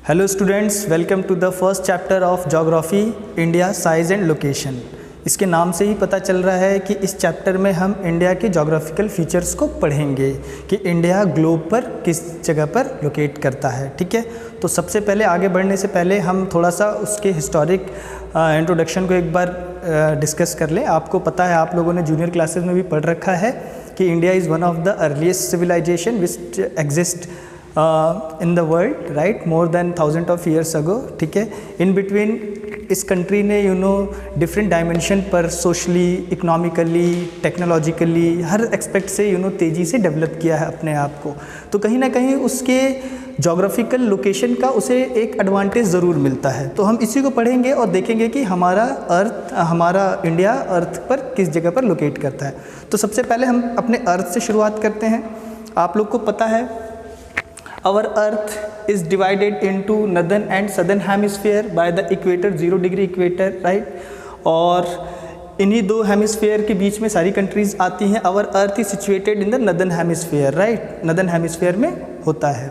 Hello students, welcome to the first chapter of geography India size and location. इसके नाम से ही पता चल रहा है कि इस चैप्टर में हम इंडिया के ज्योग्राफिकल फीचर्स को पढ़ेंगे कि इंडिया ग्लोब पर किस जगह पर लोकेट करता है। ठीक है, तो सबसे पहले आगे बढ़ने से पहले हम थोड़ा सा उसके हिस्टोरिक इंट्रोडक्शन को एक बार डिस्कस कर लें। आपको पता है, आप लोगों ने जूनियर क्लासेस में भी पढ़ रखा है कि India is one of the earliest civilization which exist in the world, right, more than 1000 of years ago. ठीक है, इन बिटवीन इस कंट्री ने डिफरेंट डायमेंशन पर सोशली, इकोनॉमिकली, टेक्नोलॉजिकली हर एक्सपेक्ट से तेज़ी से डेवलप किया है अपने आप को। तो कहीं ना कहीं उसके जोग्राफिकल लोकेशन का उसे एक एडवांटेज ज़रूर मिलता है। तो हम इसी को पढ़ेंगे और देखेंगे कि हमारा इंडिया अर्थ पर किस जगह पर लोकेट करता है। तो सबसे पहले हम अपने अर्थ से शुरुआत करते हैं। आप लोग को पता है Our Earth is divided into northern and southern hemisphere by the equator, 0 degree equator, right? और इन्हीं दो हेमिस्फीयर के बीच में सारी कंट्रीज़ आती हैं। Our Earth is situated in the northern hemisphere, right? northern hemisphere में होता है।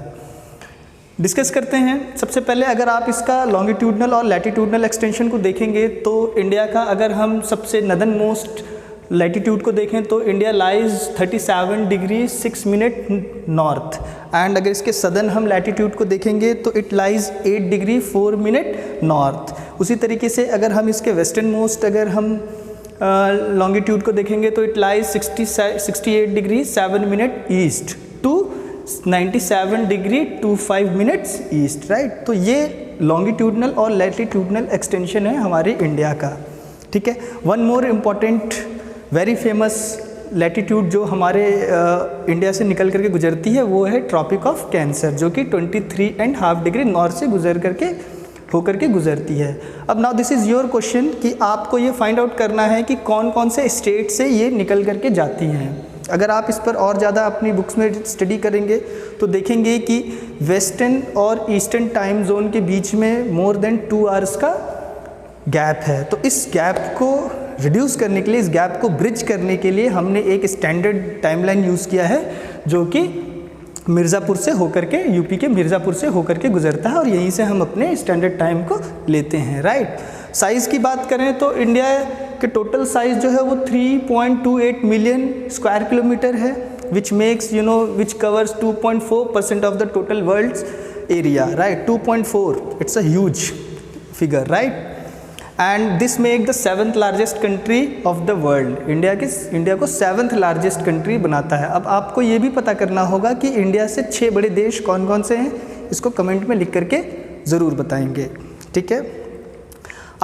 डिस्कस करते हैं। सबसे पहले अगर आप इसका लॉन्गिट्यूडनल और लैटिट्यूडनल एक्सटेंशन को देखेंगे तो इंडिया का अगर हम सबसे नदर्न मोस्ट लैटिट्यूड को देखें तो India lies 37 degree 6 minute north, and अगर इसके सदर्न हम लैटिट्यूड को देखेंगे तो it lies 8 degree 4 minute north. उसी तरीके से अगर हम इसके वेस्टर्न मोस्ट अगर हम लॉन्गिट्यूड को देखेंगे तो it lies 68 degree 7 minute east to 97 degree 25 minutes east, right. तो ये लॉन्गिट्यूडनल और लैटिट्यूडनल एक्सटेंशन है हमारे इंडिया का। ठीक है, one more important very famous latitude जो हमारे इंडिया से निकल करके गुजरती है वो है ट्रॉपिक ऑफ कैंसर, जो कि 23.5 डिग्री नॉर्थ से होकर के गुजरती है। अब now this is your question कि आपको ये फाइंड आउट करना है कि कौन कौन से स्टेट से ये निकल करके जाती हैं। अगर आप इस पर और ज़्यादा अपनी बुक्स में स्टडी करेंगे तो देखेंगे कि वेस्टर्न और ईस्टर्न टाइम जोन के बीच में मोर देन 2 आवर्स का गैप है। तो इस गैप को रिड्यूस करने के लिए, इस गैप को ब्रिज करने के लिए हमने एक स्टैंडर्ड टाइमलाइन यूज़ किया है जो कि मिर्ज़ापुर से होकर के, यूपी के मिर्ज़ापुर से होकर के गुजरता है और यहीं से हम अपने स्टैंडर्ड टाइम को लेते हैं, राइट। साइज़ की बात करें तो इंडिया के टोटल साइज़ जो है वो 3.28 मिलियन स्क्वायर किलोमीटर है, which makes which covers 2.4% of the total world's area, right. 2.4, it's a huge figure, right. And this make the 7th largest country of the world. India को 7th largest country बनाता है। अब आपको ये भी पता करना होगा कि इंडिया से 6 बड़े देश कौन कौन से हैं, इसको कमेंट में लिख करके ज़रूर बताएंगे। ठीक है,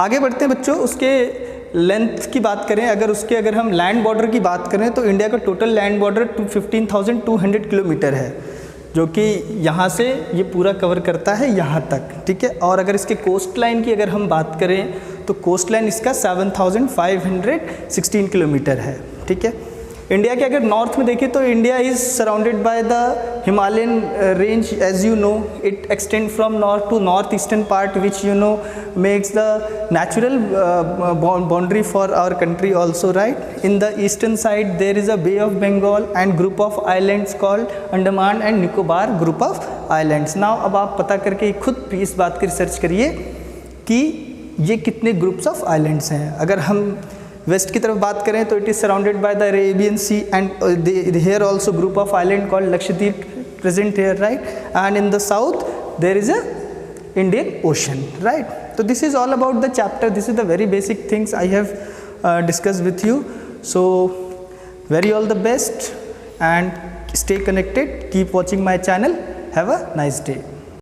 आगे बढ़ते हैं बच्चों। उसके लेंथ की बात करें, अगर हम लैंड बॉर्डर की बात करें तो इंडिया का टोटल लैंड बॉर्डर 15,200 किलोमीटर है, जो कि यहाँ से ये पूरा कवर करता है यहाँ तक। ठीक है, और अगर इसके कोस्ट लाइन की अगर हम बात करें तो कोस्ट लाइन इसका 7,516 किलोमीटर है। ठीक है, इंडिया के अगर नॉर्थ में देखें तो India is surrounded by the Himalayan range, as you know it extend from north to north eastern part which makes the natural boundary for our country also, right. In the eastern side there is a bay of Bengal and group of islands called Andaman and Nicobar group of islands. Now अब आप पता करके खुद भी इस बात की research करिए कि ये कितने ग्रुप्स ऑफ आइलैंड्स हैं। अगर हम वेस्ट की तरफ बात करें तो it is surrounded by the Arabian sea and here also group of island called Lakshadweep present here, right. And in the south there is a Indian ocean, right. तो this is all about the chapter. This is the very basic things I have discussed with you. So very all the best and stay connected, keep watching my channel. Have a nice day.